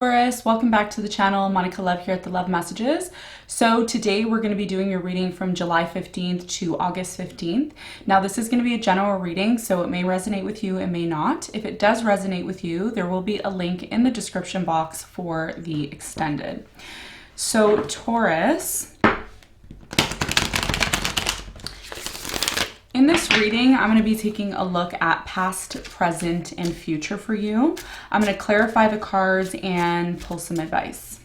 Taurus, welcome back to the channel. Monica Love here at the Love Messages. So today we're going to be doing your reading from July 15th to August 15th. Now this is going to be a general reading, so it may resonate with you, it may not. If it does resonate with you, there will be a link in the description box for the extended. So Taurus, in this reading, I'm going to be taking a look at past, present, and future for you. I'm going to clarify the cards and pull some advice.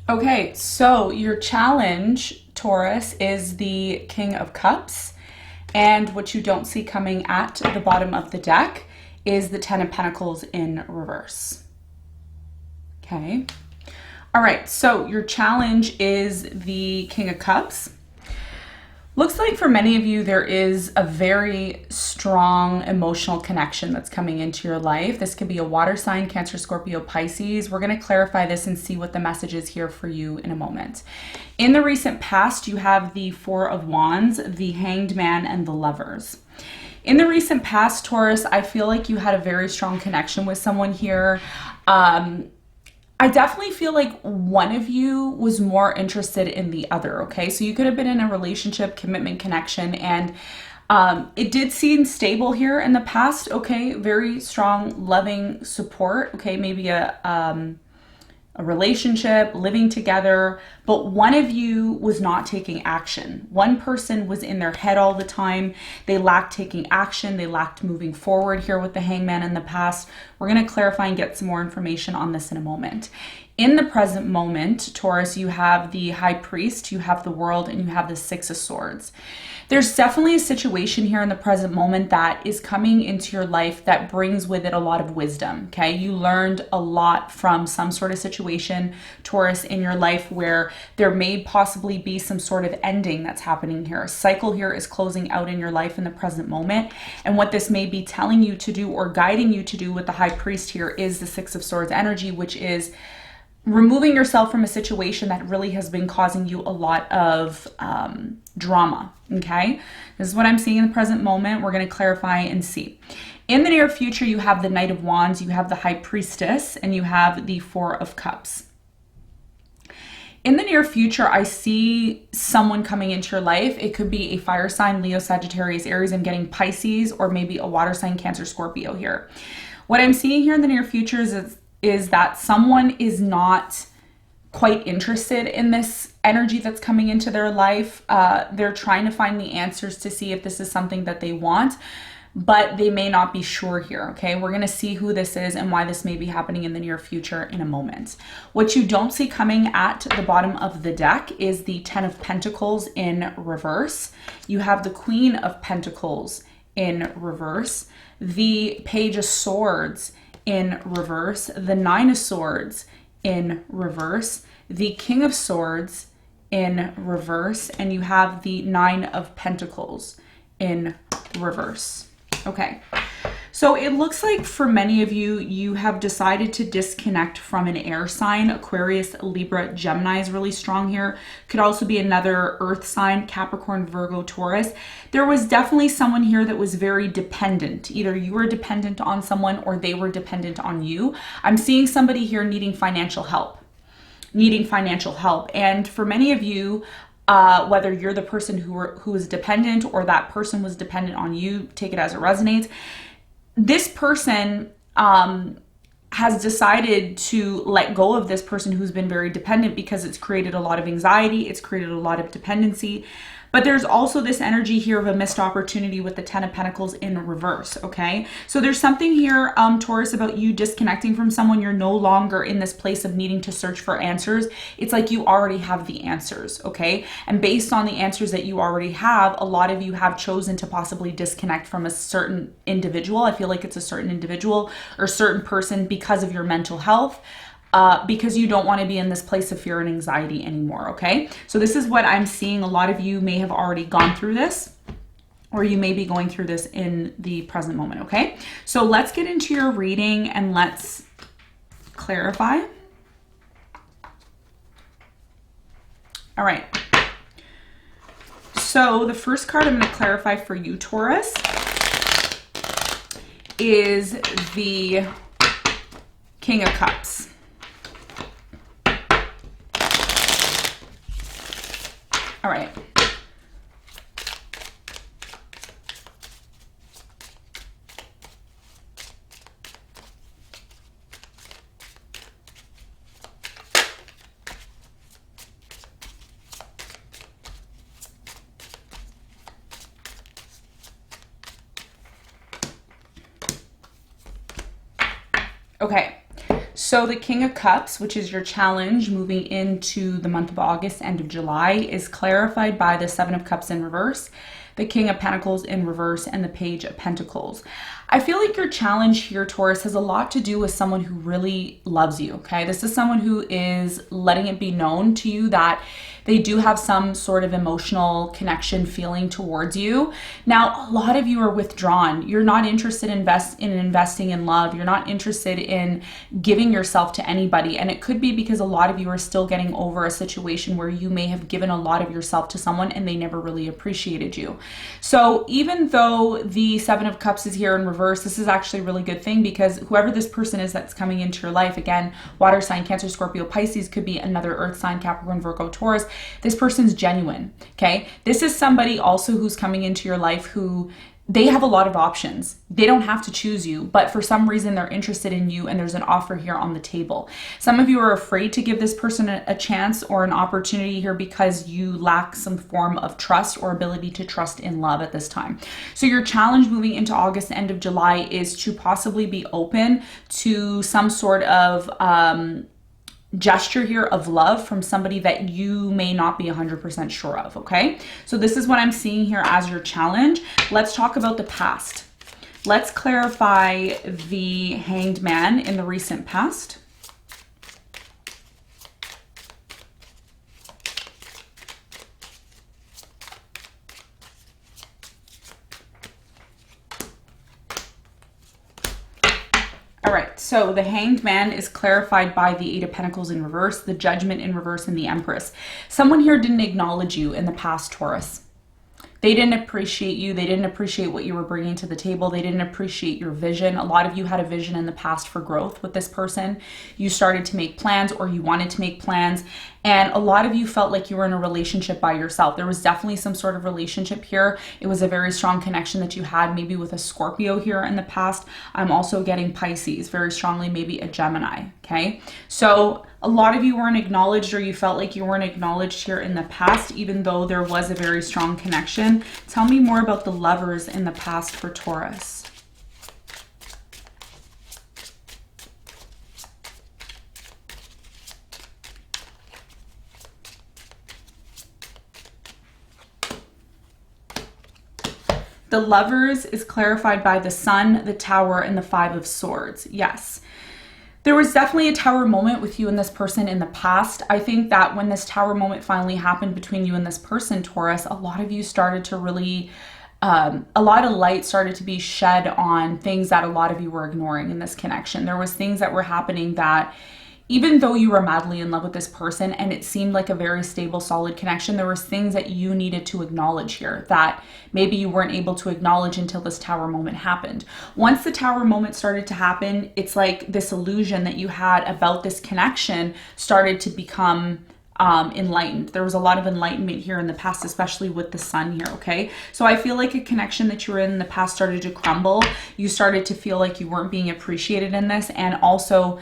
Okay, so your challenge, Taurus, is the King of Cups, and what you don't see coming at the bottom of the deck is the Ten of Pentacles in reverse. Okay. All right, so your challenge is the King of Cups. Looks like for many of you, there is a very strong emotional connection that's coming into your life. This could be a water sign, Cancer, Scorpio, Pisces. We're going to clarify this and see what the message is here for you in a moment. In the recent past, you have the Four of Wands, the Hanged Man, and the Lovers. In the recent past, Taurus, I feel like you had a very strong connection with someone here. I definitely feel like one of you was more interested in the other, okay? So you could have been in a relationship, commitment, connection, and it did seem stable here in the past, okay? Very strong, loving support, okay? Maybe a relationship, living together, but one of you was not taking action. One person was in their head all the time. They lacked taking action. They lacked moving forward here with the Hangman in the past. We're going to clarify and get some more information on this in a moment. In the present moment, Taurus, you have the High Priest, you have the World, and you have the Six of Swords. There's definitely a situation here in the present moment that is coming into your life that brings with it a lot of wisdom, okay? You learned a lot from some sort of situation, Taurus, in your life where there may possibly be some sort of ending that's happening here. A cycle here is closing out in your life in the present moment. And what this may be telling you to do or guiding you to do with the High Priest here is the Six of Swords energy, which is removing yourself from a situation that really has been causing you a lot of drama, okay? This is what I'm seeing in the present moment. We're going to clarify and see. In the near future, you have the Knight of Wands, you have the High Priestess, and you have the Four of Cups. In the near future, I see someone coming into your life. It could be a fire sign, Leo, Sagittarius, Aries. I'm getting Pisces, or maybe a water sign, Cancer, Scorpio here. What I'm seeing here in the near future is that someone is not quite interested in this energy that's coming into their life. They're trying to find the answers to see if this is something that they want, but they may not be sure here, okay? We're going to see who this is and why this may be happening in the near future in a moment. What you don't see coming at the bottom of the deck is the Ten of Pentacles in reverse. You have the Queen of Pentacles in reverse, the Page of Swords in reverse, the Nine of Swords in reverse, the King of Swords in reverse, and you have the Nine of Pentacles in reverse. Okay, so it looks like for many of you, you have decided to disconnect from an air sign. Aquarius, Libra, Gemini is really strong here. Could also be another earth sign, Capricorn, Virgo, Taurus. There was definitely someone here that was very dependent. Either you were dependent on someone or they were dependent on you. I'm seeing somebody here needing financial help. And for many of you, whether you're the person who is dependent or that person was dependent on you, take it as it resonates. This person has decided to let go of this person who's been very dependent because it's created a lot of anxiety, it's created a lot of dependency. But there's also this energy here of a missed opportunity with the Ten of Pentacles in reverse, okay? So there's something here, Taurus, about you disconnecting from someone. You're no longer in this place of needing to search for answers. It's like you already have the answers, okay? And based on the answers that you already have, a lot of you have chosen to possibly disconnect from a certain individual. I feel like it's a certain individual or certain person because of your mental health. Because you don't want to be in this place of fear and anxiety anymore, okay? So this is what I'm seeing. A lot of you may have already gone through this, or you may be going through this in the present moment, okay? So let's get into your reading and let's clarify. All right. So the first card I'm going to clarify for you, Taurus, is the King of Cups. All right. Okay. So the King of Cups, which is your challenge moving into the month of August, end of July, is clarified by the Seven of Cups in reverse, the King of Pentacles in reverse, and the Page of Pentacles. I feel like your challenge here, Taurus, has a lot to do with someone who really loves you, okay? This is someone who is letting it be known to you that they do have some sort of emotional connection feeling towards you. Now, a lot of you are withdrawn. You're not interested in investing in love. You're not interested in giving yourself to anybody. And it could be because a lot of you are still getting over a situation where you may have given a lot of yourself to someone and they never really appreciated you. So even though the Seven of Cups is here in reverse, this is actually a really good thing because whoever this person is that's coming into your life, again, water sign, Cancer, Scorpio, Pisces, could be another earth sign, Capricorn, Virgo, Taurus. This person's genuine, okay? This is somebody also who's coming into your life who they have a lot of options. They don't have to choose you, but for some reason they're interested in you and there's an offer here on the table. Some of you are afraid to give this person a chance or an opportunity here because you lack some form of trust or ability to trust in love at this time. So your challenge moving into August, end of July, is to possibly be open to some sort of gesture here of love from somebody that you may not be 100% sure of, okay? So this is what I'm seeing here as your challenge. Let's talk about the past. Let's clarify the Hanged Man in the recent past. All right, so the Hanged Man is clarified by the Eight of Pentacles in reverse, the Judgment in reverse, and the Empress. Someone here didn't acknowledge you in the past, Taurus. They didn't appreciate you. They didn't appreciate what you were bringing to the table. They didn't appreciate your vision. A lot of you had a vision in the past for growth with this person. You started to make plans, or you wanted to make plans. And a lot of you felt like you were in a relationship by yourself. There was definitely some sort of relationship here. It was a very strong connection that you had maybe with a Scorpio here in the past. I'm also getting Pisces very strongly, maybe a Gemini, okay? So a lot of you weren't acknowledged, or you felt like you weren't acknowledged here in the past, even though there was a very strong connection. Tell me more about the Lovers in the past for Taurus. The Lovers is clarified by the Sun, the Tower, and the Five of Swords. Yes. There was definitely a Tower moment with you and this person in the past. I think that when this Tower moment finally happened between you and this person, Taurus, a lot of you started to really, a lot of light started to be shed on things that a lot of you were ignoring in this connection. There was things that were happening that, even though you were madly in love with this person and it seemed like a very stable, solid connection, there was things that you needed to acknowledge here that maybe you weren't able to acknowledge until this Tower moment happened. Once the Tower moment started to happen, it's like this illusion that you had about this connection started to become enlightened. There was a lot of enlightenment here in the past, especially with the Sun here, okay? So I feel like a connection that you were in the past started to crumble. You started to feel like you weren't being appreciated in this, and also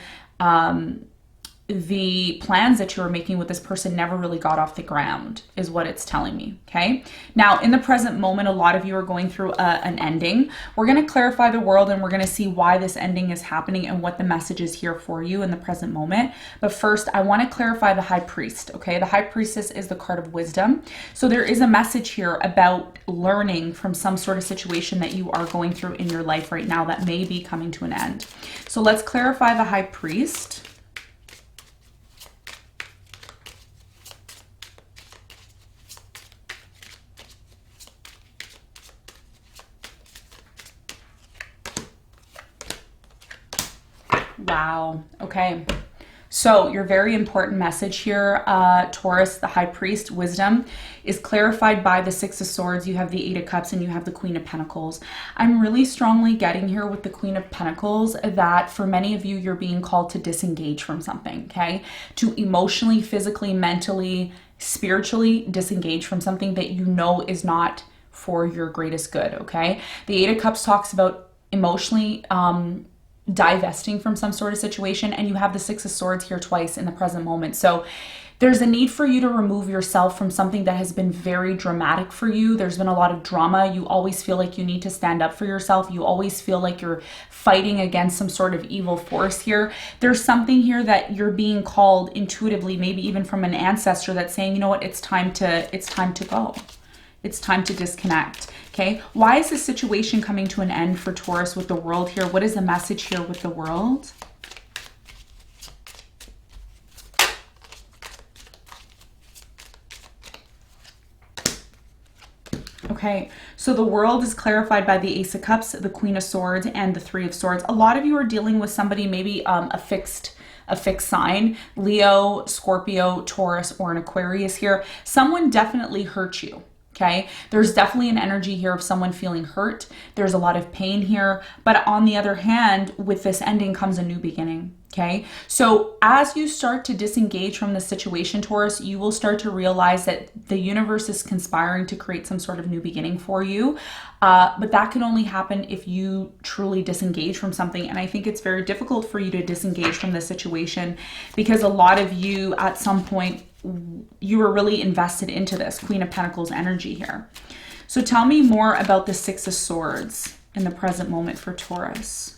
the plans that you were making with this person never really got off the ground, is what it's telling me, okay? Now, in the present moment, a lot of you are going through an ending. We're going to clarify the world, and we're going to see why this ending is happening and what the message is here for you in the present moment. But first, I want to clarify the High Priest, okay? The High Priestess is the card of wisdom. So there is a message here about learning from some sort of situation that you are going through in your life right now that may be coming to an end. So let's clarify the High Priest. Wow. Okay. So your very important message here, Taurus, the High Priest, wisdom, is clarified by the Six of Swords. You have the Eight of Cups and you have the Queen of Pentacles. I'm really strongly getting here with the Queen of Pentacles that for many of you, you're being called to disengage from something, okay? To emotionally, physically, mentally, spiritually disengage from something that you know is not for your greatest good, okay? The Eight of Cups talks about emotionally, divesting from some sort of situation, and you have the Six of Swords here twice in the present moment. So there's a need for you to remove yourself from something that has been very dramatic for you. There's been a lot of drama. You always feel like you need to stand up for yourself. You always feel like you're fighting against some sort of evil force here. There's something here that you're being called intuitively, maybe even from an ancestor, that's saying, you know what, it's time to go. It's time to disconnect. Okay, why is this situation coming to an end for Taurus with the world here? What is the message here with the world? Okay, so the world is clarified by the Ace of Cups, the Queen of Swords, and the Three of Swords. A lot of you are dealing with somebody, maybe a fixed sign, Leo, Scorpio, Taurus, or an Aquarius here. Someone definitely hurt you. Okay, there's definitely an energy here of someone feeling hurt. There's a lot of pain here. But on the other hand, with this ending comes a new beginning. Okay, so as you start to disengage from the situation, Taurus, you will start to realize that the universe is conspiring to create some sort of new beginning for you. But that can only happen if you truly disengage from something. And I think it's very difficult for you to disengage from this situation because a lot of you at some point, you were really invested into this Queen of Pentacles energy here. So tell me more about the Six of Swords in the present moment for Taurus.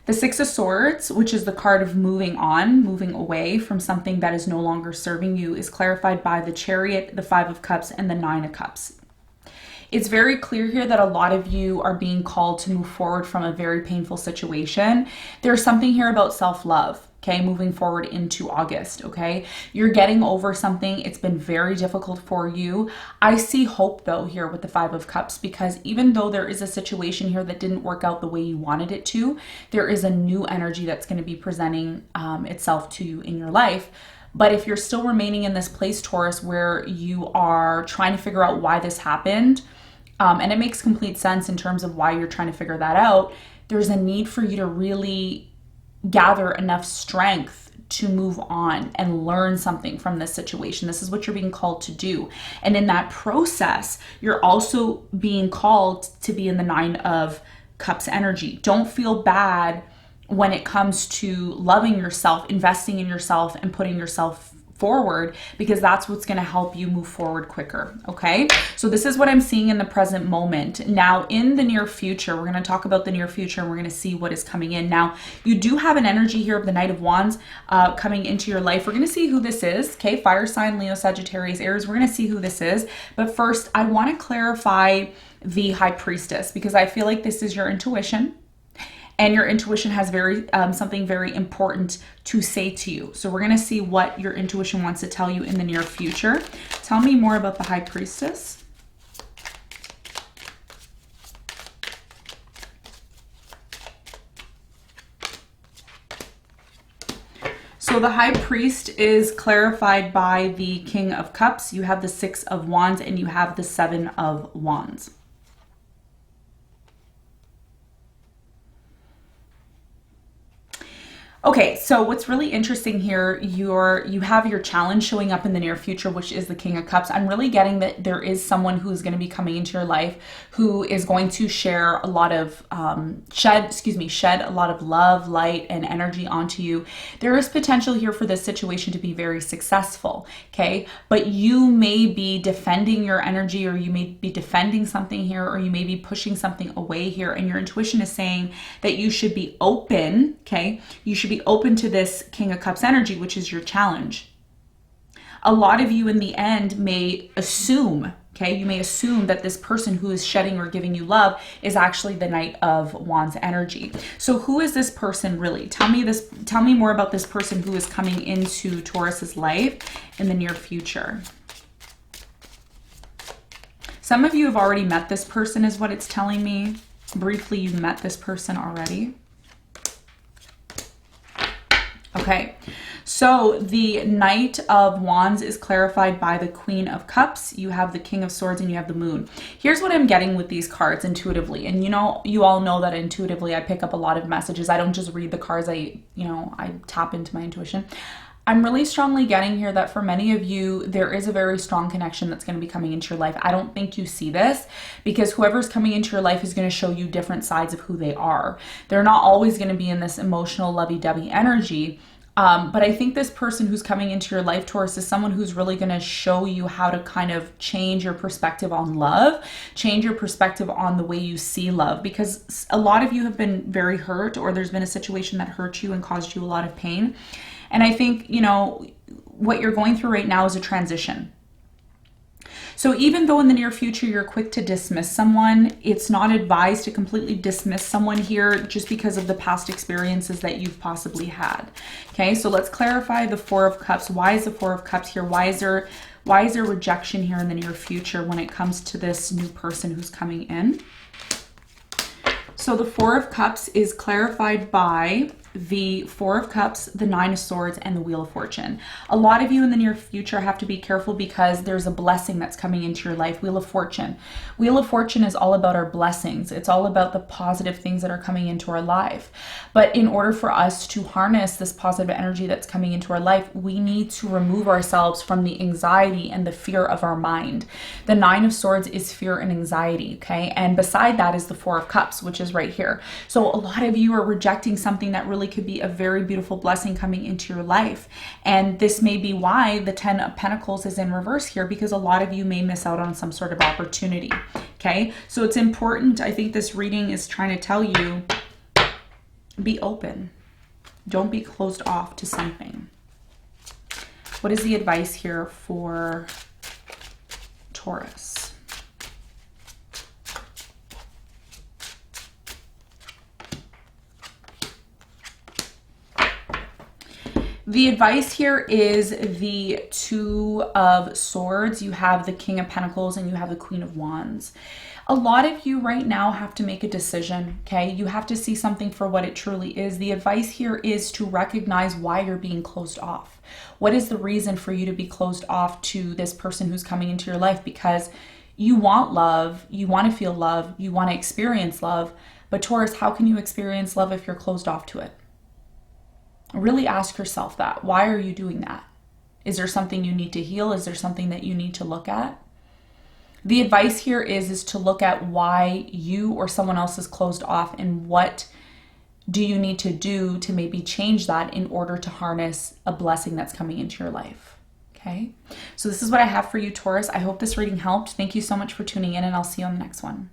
The Six of Swords, which is the card of moving on, moving away from something that is no longer serving you, is clarified by the Chariot, the Five of Cups, and the Nine of Cups. It's very clear here that a lot of you are being called to move forward from a very painful situation. There's something here about self-love, okay, moving forward into August, okay? You're getting over something. It's been very difficult for you. I see hope, though, here with the Five of Cups, because even though there is a situation here that didn't work out the way you wanted it to, there is a new energy that's going to be presenting itself to you in your life. But if you're still remaining in this place, Taurus, where you are trying to figure out why this happened, and it makes complete sense in terms of why you're trying to figure that out, there's a need for you to really gather enough strength to move on and learn something from this situation. This is what you're being called to do. And in that process, you're also being called to be in the Nine of Cups energy. Don't feel bad when it comes to loving yourself, investing in yourself, and putting yourself forward, because that's what's going to help you move forward quicker. Okay, so this is what I'm seeing in the present moment. Now in the near future, we're going to talk about the near future, and we're going to see what is coming in. Now you do have an energy here of the Knight of Wands coming into your life. We're going to see who this is. Okay, fire sign, Leo, Sagittarius, Aries. We're going to see who this is, but first I want to clarify the High Priestess, because I feel like this is your intuition. And your intuition has something very important to say to you. So we're going to see what your intuition wants to tell you in the near future. Tell me more about the High Priestess. So the High Priest is clarified by the King of Cups. You have the Six of Wands and you have the Seven of Wands. Okay, so what's really interesting here, you have your challenge showing up in the near future, which is the King of Cups. I'm really getting that there is someone who's going to be coming into your life who is going to share a lot of, shed a lot of love, light, and energy onto you. There is potential here for this situation to be very successful, okay? But you may be defending your energy, or you may be defending something here, or you may be pushing something away here, and your intuition is saying that you should be open, okay? You should be open to this King of Cups energy, which is your challenge. A lot of you in the end may assume, okay, you may assume that this person who is shedding or giving you love is actually the Knight of Wands energy. So who is this person really? Tell me more about this person who is coming into Taurus's life in the near future. Some of you have already met this person is what it's telling me. Briefly, you've met this person already. Okay, so the Knight of Wands is clarified by the Queen of Cups. You have the King of Swords and you have the Moon. Here's what I'm getting with these cards intuitively. And you know, you all know that intuitively I pick up a lot of messages. I don't just read the cards, I tap into my intuition. I'm really strongly getting here that for many of you, there is a very strong connection that's going to be coming into your life. I don't think you see this because whoever's coming into your life is going to show you different sides of who they are. They're not always going to be in this emotional lovey-dovey energy. But I think this person who's coming into your life, Taurus, is someone who's really going to show you how to kind of change your perspective on love, change your perspective on the way you see love, because a lot of you have been very hurt, or there's been a situation that hurt you and caused you a lot of pain. And I think, you know, what you're going through right now is a transition. So even though in the near future you're quick to dismiss someone, it's not advised to completely dismiss someone here just because of the past experiences that you've possibly had. Okay, so let's clarify the Four of Cups. Why is the Four of Cups here? Why is there rejection here in the near future when it comes to this new person who's coming in? So the Four of Cups is clarified by the Four of Cups, the Nine of Swords, and the Wheel of Fortune. A lot of you in the near future have to be careful because there's a blessing that's coming into your life. Wheel of Fortune. Wheel of Fortune is all about our blessings. It's all about the positive things that are coming into our life. But in order for us to harness this positive energy that's coming into our life, we need to remove ourselves from the anxiety and the fear of our mind. The Nine of Swords is fear and anxiety, okay? And beside that is the Four of Cups, which is right here. So a lot of you are rejecting something that really could be a very beautiful blessing coming into your life. And this may be why the Ten of Pentacles is in reverse here, because a lot of you may miss out on some sort of opportunity. Okay, so it's important. I think this reading is trying to tell you, be open. Don't be closed off to something. What is the advice here for Taurus? The advice here is the Two of Swords. You have the King of Pentacles and you have the Queen of Wands. A lot of you right now have to make a decision, okay? You have to see something for what it truly is. The advice here is to recognize why you're being closed off. What is the reason for you to be closed off to this person who's coming into your life? Because you want love, you want to feel love, you want to experience love. But Taurus, how can you experience love if you're closed off to it? Really ask yourself that. Why are you doing that? Is there something you need to heal? Is there something that you need to look at? The advice here is to look at why you or someone else is closed off, and what do you need to do to maybe change that in order to harness a blessing that's coming into your life. Okay, so this is what I have for you, Taurus. I hope this reading helped. Thank you so much for tuning in, and I'll see you on the next one.